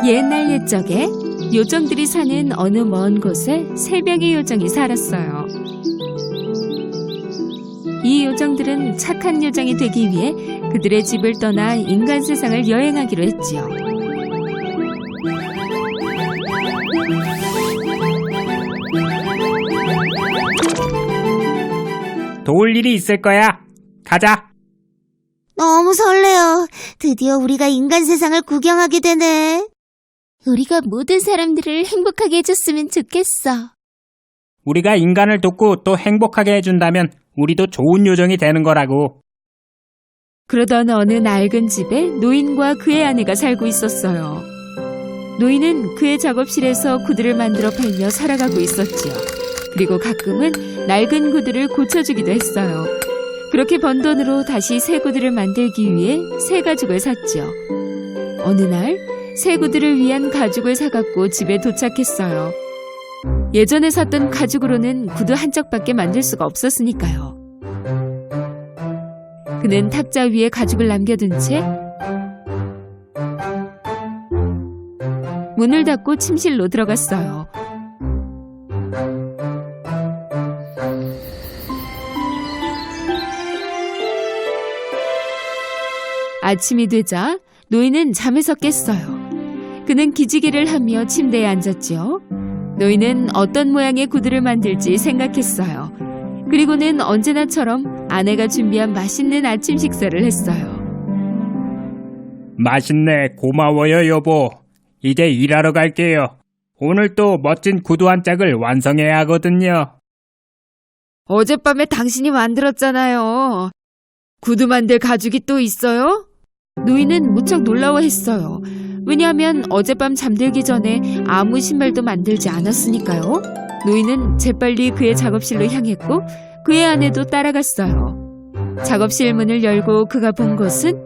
옛날 옛적에 요정들이 사는 어느 먼 곳에 3명의 요정이 살았어요. 이 요정들은 착한 요정이 되기 위해 그들의 집을 떠나 인간 세상을 여행하기로 했지요. 도울 일이 있을 거야. 가자. 너무 설레요. 드디어 우리가 인간 세상을 구경하게 되네. 우리가 모든 사람들을 행복하게 해줬으면 좋겠어. 우리가 인간을 돕고 또 행복하게 해준다면 우리도 좋은 요정이 되는 거라고. 그러던 어느 낡은 집에 노인과 그의 아내가 살고 있었어요. 노인은 그의 작업실에서 구두를 만들어 팔며 살아가고 있었지요. 그리고 가끔은 낡은 구두를 고쳐주기도 했어요. 그렇게 번 돈으로 다시 새 구두를 만들기 위해 새 가죽을 샀지요. 어느 날 새 구두를 위한 가죽을 사갖고 집에 도착했어요. 예전에 샀던 가죽으로는 구두 한 짝밖에 만들 수가 없었으니까요. 그는 탁자 위에 가죽을 남겨둔 채 문을 닫고 침실로 들어갔어요. 아침이 되자 노인은 잠에서 깼어요. 그는 기지개를 하며 침대에 앉았지요. 노인은 어떤 모양의 구두를 만들지 생각했어요. 그리고는 언제나처럼 아내가 준비한 맛있는 아침 식사를 했어요. 맛있네. 고마워요, 여보. 이제 일하러 갈게요. 오늘 또 멋진 구두 한 짝을 완성해야 하거든요. 어젯밤에 당신이 만들었잖아요. 구두 만들 가죽이 또 있어요? 노인은 무척 놀라워했어요. 왜냐하면 어젯밤 잠들기 전에 아무 신발도 만들지 않았으니까요. 노인은 재빨리 그의 작업실로 향했고 그의 아내도 따라갔어요. 작업실 문을 열고 그가 본 것은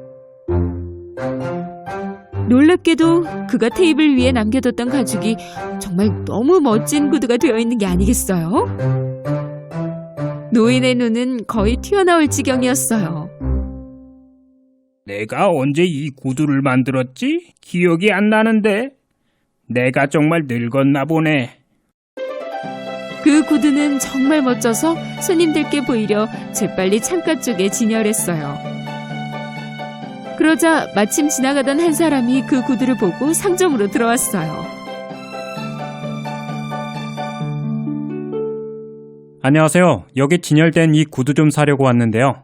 놀랍게도 그가 테이블 위에 남겨뒀던 가죽이 정말 너무 멋진 구두가 되어 있는 게 아니겠어요? 노인의 눈은 거의 튀어나올 지경이었어요. 내가 언제 이 구두를 만들었지? 기억이 안 나는데. 내가 정말 늙었나 보네. 그 구두는 정말 멋져서 손님들께 보이려 재빨리 창가 쪽에 진열했어요. 그러자 마침 지나가던 한 사람이 그 구두를 보고 상점으로 들어왔어요. 안녕하세요. 여기 진열된 이 구두 좀 사려고 왔는데요.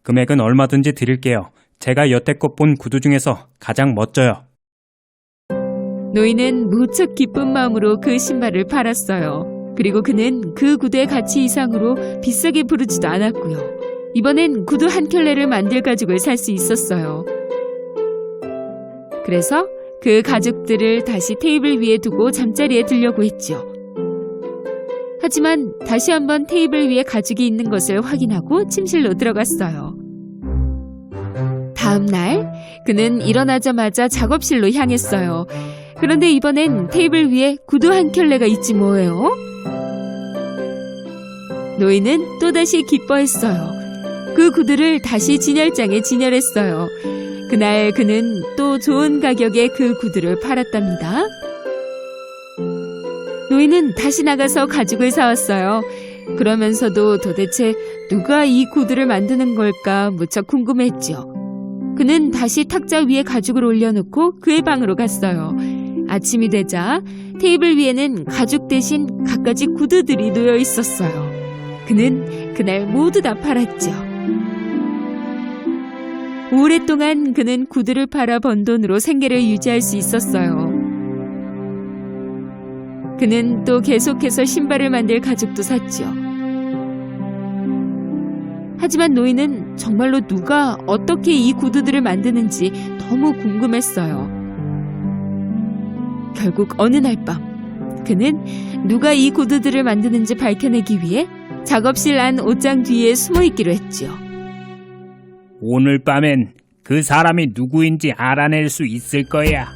금액은 얼마든지 드릴게요. 제가 여태껏 본 구두 중에서 가장 멋져요. 노인은 무척 기쁜 마음으로 그 신발을 팔았어요. 그리고 그는 그 구두의 가치 이상으로 비싸게 부르지도 않았고요. 이번엔 구두 한 켤레를 만들 가죽을 살 수 있었어요. 그래서 그 가죽들을 다시 테이블 위에 두고 잠자리에 들려고 했죠. 하지만 다시 한번 테이블 위에 가죽이 있는 것을 확인하고 침실로 들어갔어요. 다음 날 그는 일어나자마자 작업실로 향했어요. 그런데 이번엔 테이블 위에 구두 한 켤레가 있지 뭐예요? 노인은 또다시 기뻐했어요. 그 구두를 다시 진열장에 진열했어요. 그날 그는 또 좋은 가격에 그 구두를 팔았답니다. 노인은 다시 나가서 가죽을 사왔어요. 그러면서도 도대체 누가 이 구두를 만드는 걸까 무척 궁금했죠. 그는 다시 탁자 위에 가죽을 올려놓고 그의 방으로 갔어요. 아침이 되자 테이블 위에는 가죽 대신 갖가지 구두들이 놓여 있었어요. 그는 그날 모두 다 팔았죠. 오랫동안 그는 구두를 팔아 번 돈으로 생계를 유지할 수 있었어요. 그는 또 계속해서 신발을 만들 가죽도 샀죠. 하지만 노인은 정말로 누가 어떻게 이 구두들을 만드는지 너무 궁금했어요. 결국 어느 날 밤 그는 누가 이 구두들을 만드는지 밝혀내기 위해 작업실 안 옷장 뒤에 숨어있기로 했지요. 오늘 밤엔 그 사람이 누구인지 알아낼 수 있을 거야.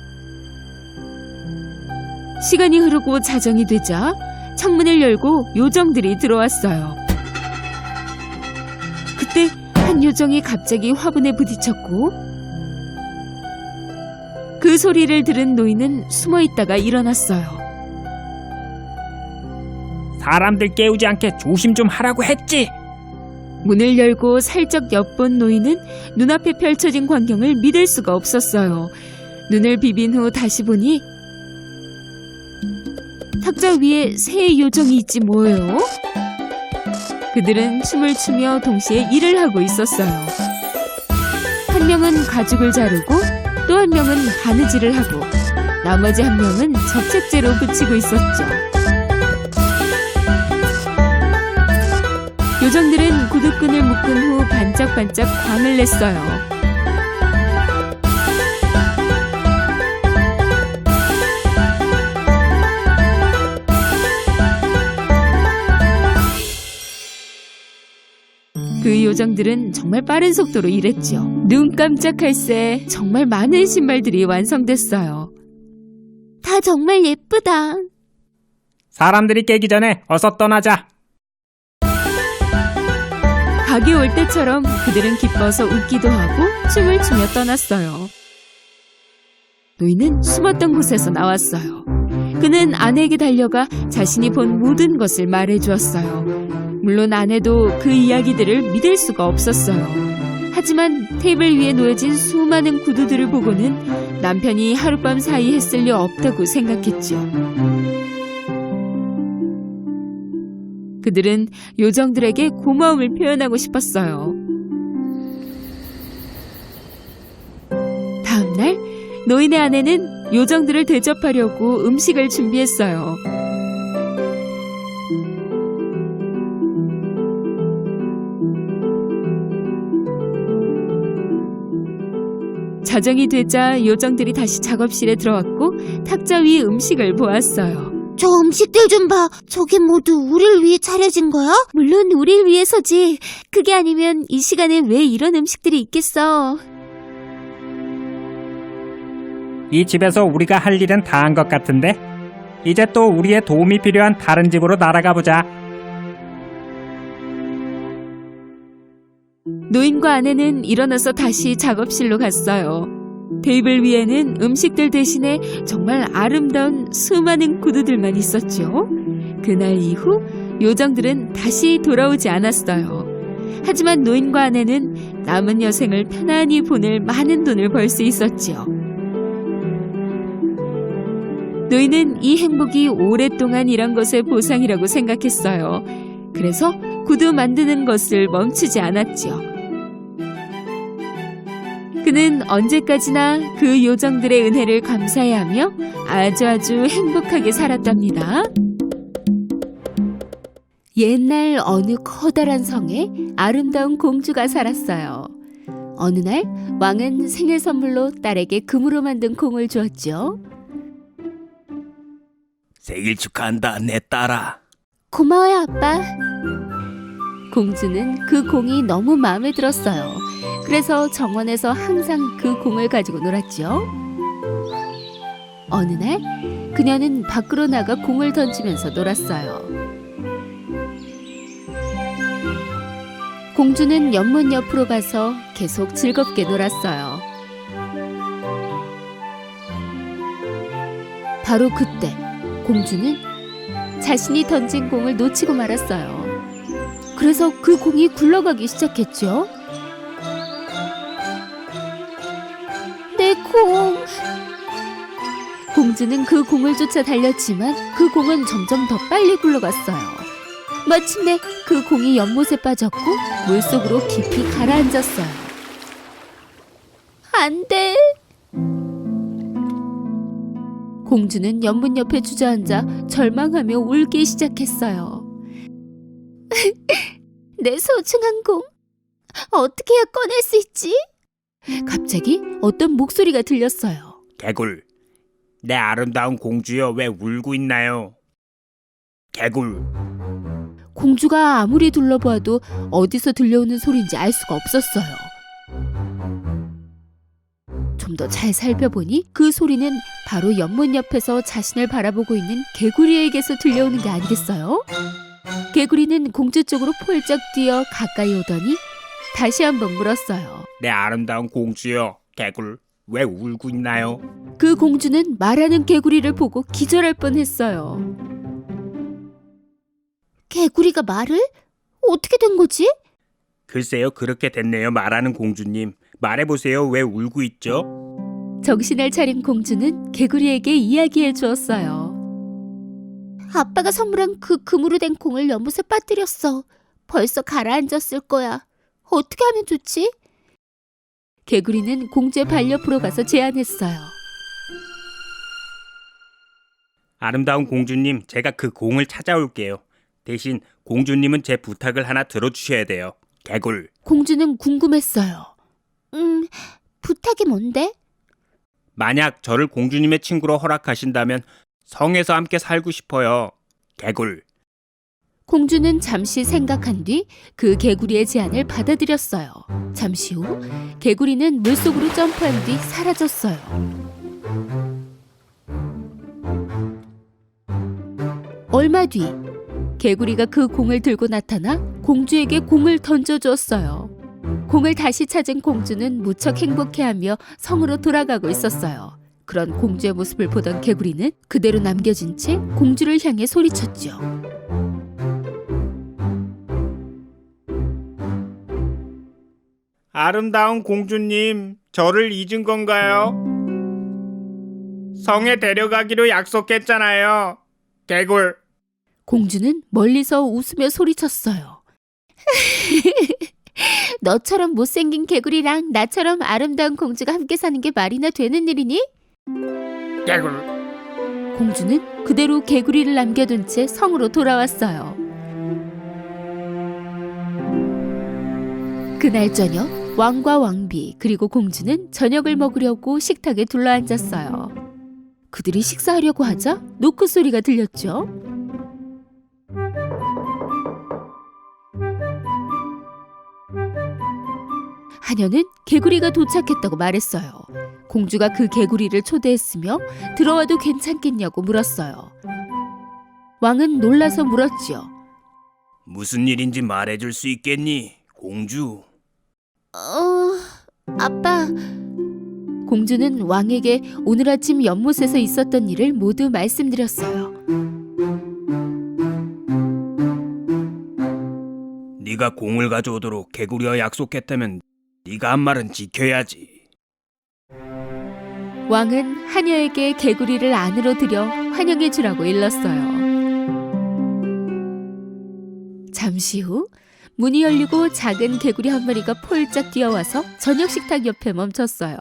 시간이 흐르고 자정이 되자 창문을 열고 요정들이 들어왔어요. 그때 한 요정이 갑자기 화분에 부딪혔고 그 소리를 들은 노인은 숨어 있다가 일어났어요. 사람들 깨우지 않게 조심 좀 하라고 했지. 문을 열고 살짝 엿본 노인은 눈앞에 펼쳐진 광경을 믿을 수가 없었어요. 눈을 비빈 후 다시 보니 탁자 위에 새 요정이 있지 뭐예요? 그들은 춤을 추며 동시에 일을 하고 있었어요. 한 명은 가죽을 자르고 또 한 명은 바느질을 하고 나머지 한 명은 접착제로 붙이고 있었죠. 요정들은 구두끈을 묶은 후 반짝반짝 광을 냈어요. 그 요정들은 정말 빠른 속도로 일했죠. 눈 깜짝할 새 정말 많은 신발들이 완성됐어요. 다 정말 예쁘다. 사람들이 깨기 전에 어서 떠나자. 각이 올 때처럼 그들은 기뻐서 웃기도 하고 춤을 추며 떠났어요. 노인은 숨었던 곳에서 나왔어요. 그는 아내에게 달려가 자신이 본 모든 것을 말해주었어요. 물론 아내도 그 이야기들을 믿을 수가 없었어요. 하지만 테이블 위에 놓여진 수많은 구두들을 보고는 남편이 하룻밤 사이 했을 리 없다고 생각했죠. 그들은 요정들에게 고마움을 표현하고 싶었어요. 다음 날 노인의 아내는 요정들을 대접하려고 음식을 준비했어요. 저녁이 되자 요정들이 다시 작업실에 들어왔고 탁자 위 음식을 보았어요. 저 음식들 좀 봐. 저게 모두 우릴 위해 차려진 거야? 물론 우릴 위해서지. 그게 아니면 이 시간에 왜 이런 음식들이 있겠어. 이 집에서 우리가 할 일은 다 한 것 같은데 이제 또 우리의 도움이 필요한 다른 집으로 날아가 보자. 노인과 아내는 일어나서 다시 작업실로 갔어요. 테이블 위에는 음식들 대신에 정말 아름다운 수많은 구두들만 있었죠. 그날 이후 요정들은 다시 돌아오지 않았어요. 하지만 노인과 아내는 남은 여생을 편안히 보낼 많은 돈을 벌 수 있었죠. 노인은 이 행복이 오랫동안 일한 것의 보상이라고 생각했어요. 그래서 구두 만드는 것을 멈추지 않았죠. 그는 언제까지나 그 요정들의 은혜를 감사해야 하며 아주 행복하게 살았답니다. 옛날 어느 커다란 성에 아름다운 공주가 살았어요. 어느 날 왕은 생일 선물로 딸에게 금으로 만든 공을 주었죠. 생일 축하한다, 내 딸아. 고마워요, 아빠. 공주는 그 공이 너무 마음에 들었어요. 그래서 정원에서 항상 그 공을 가지고 놀았죠. 어느 날 그녀는 밖으로 나가 공을 던지면서 놀았어요. 공주는 연못 옆으로 가서 계속 즐겁게 놀았어요. 바로 그때 공주는 자신이 던진 공을 놓치고 말았어요. 그래서 그 공이 굴러가기 시작했죠. 내 공. 공주는 그 공을 쫓아 달렸지만 그 공은 점점 더 빨리 굴러갔어요. 마침내 그 공이 연못에 빠졌고 물속으로 깊이 가라앉았어요. 안 돼. 공주는 연못 옆에 주저앉아 절망하며 울기 시작했어요. 내 소중한 공. 어떻게 해야 꺼낼 수 있지? 갑자기 어떤 목소리가 들렸어요. 개굴, 내 아름다운 공주여 왜 울고 있나요? 개굴. 공주가 아무리 둘러보아도 어디서 들려오는 소리인지 알 수가 없었어요. 좀 더 잘 살펴보니 그 소리는 바로 연못 옆에서 자신을 바라보고 있는 개구리에게서 들려오는 게 아니겠어요? 개구리는 공주 쪽으로 폴짝 뛰어 가까이 오더니 다시 한번 물었어요. 내 아름다운 공주여, 개굴 왜 울고 있나요? 그 공주는 말하는 개구리를 보고 기절할 뻔했어요. 개구리가 말을? 어떻게 된 거지? 글쎄요, 그렇게 됐네요, 말하는 공주님. 말해보세요, 왜 울고 있죠? 정신을 차린 공주는 개구리에게 이야기해 주었어요. 아빠가 선물한 그 금으로 된 공을 연못에 빠뜨렸어. 벌써 가라앉았을 거야. 어떻게 하면 좋지? 개구리는 공주의 반려포로 가서 제안했어요. 아름다운 공주님, 제가 그 공을 찾아올게요. 대신 공주님은 제 부탁을 하나 들어주셔야 돼요. 개굴. 공주는 궁금했어요. 부탁이 뭔데? 만약 저를 공주님의 친구로 허락하신다면 성에서 함께 살고 싶어요. 개굴. 공주는 잠시 생각한 뒤 그 개구리의 제안을 받아들였어요. 잠시 후 개구리는 물속으로 점프한 뒤 사라졌어요. 얼마 뒤 개구리가 그 공을 들고 나타나 공주에게 공을 던져주었어요. 공을 다시 찾은 공주는 무척 행복해하며 성으로 돌아가고 있었어요. 그런 공주의 모습을 보던 개구리는 그대로 남겨진 채 공주를 향해 소리쳤죠. 아름다운 공주님, 저를 잊은 건가요? 성에 데려가기로 약속했잖아요. 개굴. 공주는 멀리서 웃으며 소리쳤어요. 너처럼 못생긴 개구리랑 나처럼 아름다운 공주가 함께 사는 게 말이나 되는 일이니? 개굴. 공주는 그대로 개구리를 남겨둔 채 성으로 돌아왔어요. 그날 저녁 왕과 왕비 그리고 공주는 저녁을 먹으려고 식탁에 둘러앉았어요. 그들이 식사하려고 하자 노크 소리가 들렸죠. 하녀는 개구리가 도착했다고 말했어요. 공주가 그 개구리를 초대했으며 들어와도 괜찮겠냐고 물었어요. 왕은 놀라서 물었지요. 무슨 일인지 말해줄 수 있겠니, 공주? 아빠, 공주는 왕에게 오늘 아침 연못에서 있었던 일을 모두 말씀드렸어요. 네가 공을 가져오도록 개구리와 약속했다면 네가 한 말은 지켜야지. 왕은 하녀에게 개구리를 안으로 들여 환영해 주라고 일렀어요. 잠시 후 문이 열리고 작은 개구리 한 마리가 폴짝 뛰어와서 저녁 식탁 옆에 멈췄어요.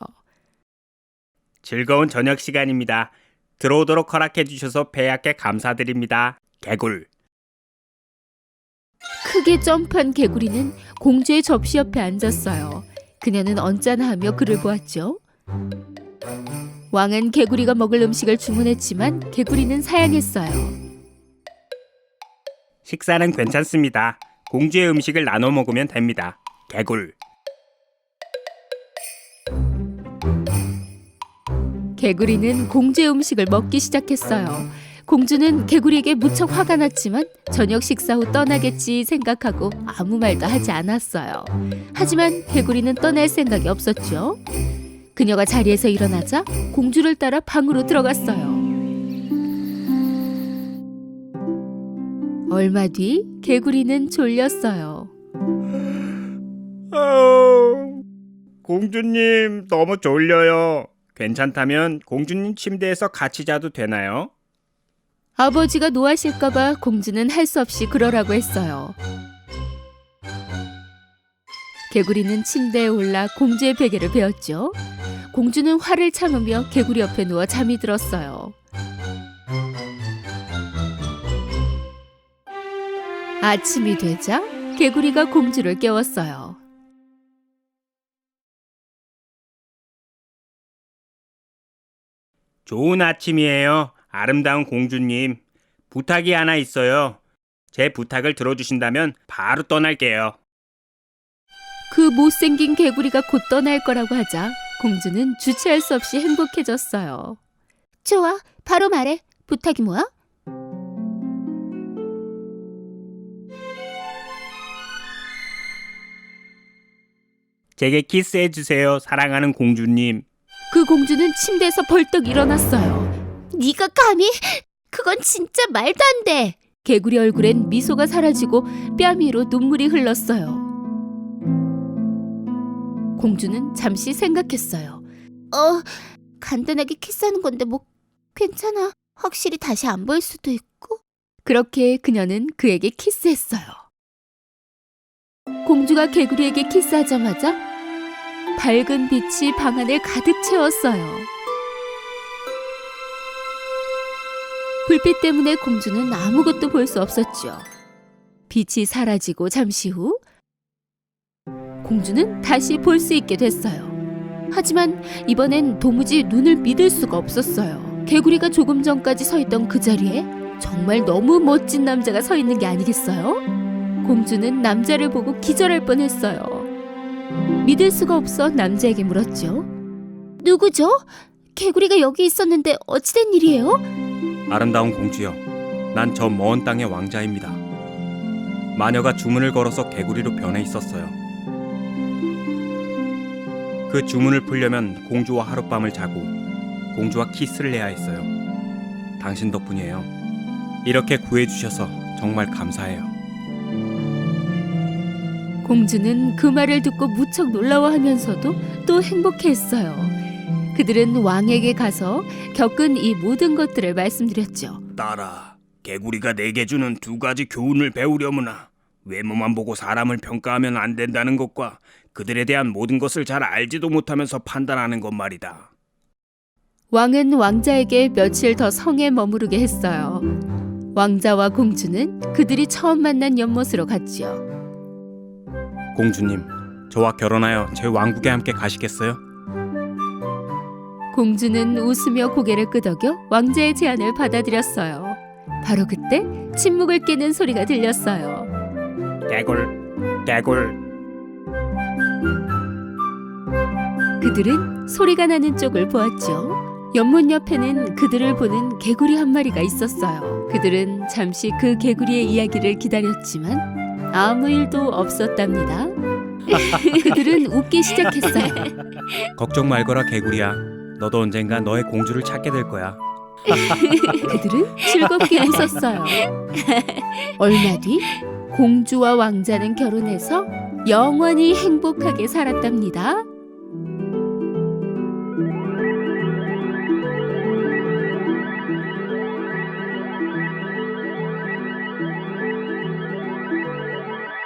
즐거운 저녁 시간입니다. 들어오도록 허락해 주셔서 배약께 감사드립니다. 개굴. 크게 점프한 개구리는 공주의 접시 옆에 앉았어요. 그녀는 언짢아하며 그를 보았죠. 왕은 개구리가 먹을 음식을 주문했지만 개구리는 사양했어요. 식사는 괜찮습니다. 공주의 음식을 나눠 먹으면 됩니다. 개굴. 개구리는 공주의 음식을 먹기 시작했어요. 공주는 개구리에게 무척 화가 났지만 저녁 식사 후 떠나겠지 생각하고 아무 말도 하지 않았어요. 하지만 개구리는 떠날 생각이 없었죠. 그녀가 자리에서 일어나자 공주를 따라 방으로 들어갔어요. 얼마 뒤 개구리는 졸렸어요. 공주님, 너무 졸려요. 괜찮다면 공주님 침대에서 같이 자도 되나요? 아버지가 노하실까봐 공주는 할 수 없이 그러라고 했어요. 개구리는 침대에 올라 공주의 베개를 베었죠. 공주는 화를 참으며 개구리 옆에 누워 잠이 들었어요. 아침이 되자 개구리가 공주를 깨웠어요. 좋은 아침이에요. 아름다운 공주님. 부탁이 하나 있어요. 제 부탁을 들어주신다면 바로 떠날게요. 그 못생긴 개구리가 곧 떠날 거라고 하자 공주는 주체할 수 없이 행복해졌어요. 좋아, 바로 말해. 부탁이 뭐야? 제게 키스해주세요, 사랑하는 공주님. 그 공주는 침대에서 벌떡 일어났어요. 네가 감히? 그건 진짜 말도 안 돼. 개구리 얼굴엔 미소가 사라지고 뺨 위로 눈물이 흘렀어요. 공주는 잠시 생각했어요. 간단하게 키스하는 건데 뭐 괜찮아. 확실히 다시 안 보일 수도 있고. 그렇게 그녀는 그에게 키스했어요. 공주가 개구리에게 키스하자마자 밝은 빛이 방 안을 가득 채웠어요. 불빛 때문에 공주는 아무것도 볼 수 없었죠. 빛이 사라지고 잠시 후 공주는 다시 볼 수 있게 됐어요. 하지만 이번엔 도무지 눈을 믿을 수가 없었어요. 개구리가 조금 전까지 서 있던 그 자리에 정말 너무 멋진 남자가 서 있는 게 아니겠어요? 공주는 남자를 보고 기절할 뻔했어요. 믿을 수가 없어 남자에게 물었죠. 누구죠? 개구리가 여기 있었는데 어찌된 일이에요? 아름다운 공주여, 난 저 먼 땅의 왕자입니다. 마녀가 주문을 걸어서 개구리로 변해 있었어요. 그 주문을 풀려면 공주와 하룻밤을 자고 공주와 키스를 해야 했어요. 당신 덕분이에요. 이렇게 구해주셔서 정말 감사해요. 공주는 그 말을 듣고 무척 놀라워하면서도 또 행복해했어요. 그들은 왕에게 가서 겪은 이 모든 것들을 말씀드렸죠. 딸아, 개구리가 내게 주는 두 가지 교훈을 배우려무나 외모만 보고 사람을 평가하면 안 된다는 것과 그들에 대한 모든 것을 잘 알지도 못하면서 판단하는 것 말이다. 왕은 왕자에게 며칠 더 성에 머무르게 했어요. 왕자와 공주는 그들이 처음 만난 연못으로 갔지요. 공주님, 저와 결혼하여 제 왕국에 함께 가시겠어요? 공주는 웃으며 고개를 끄덕여 왕자의 제안을 받아들였어요. 바로 그때 침묵을 깨는 소리가 들렸어요. 개굴, 개굴. 그들은 소리가 나는 쪽을 보았죠. 연못 옆에는 그들을 보는 개구리 한 마리가 있었어요. 그들은 잠시 그 개구리의 이야기를 기다렸지만 아무 일도 없었답니다. 그들은 웃기 시작했어요. 걱정 말거라 개구리야. 너도 언젠가 너의 공주를 찾게 될 거야. 그들은 즐겁게 웃었어요. 얼마 뒤 공주와 왕자는 결혼해서 영원히 행복하게 살았답니다.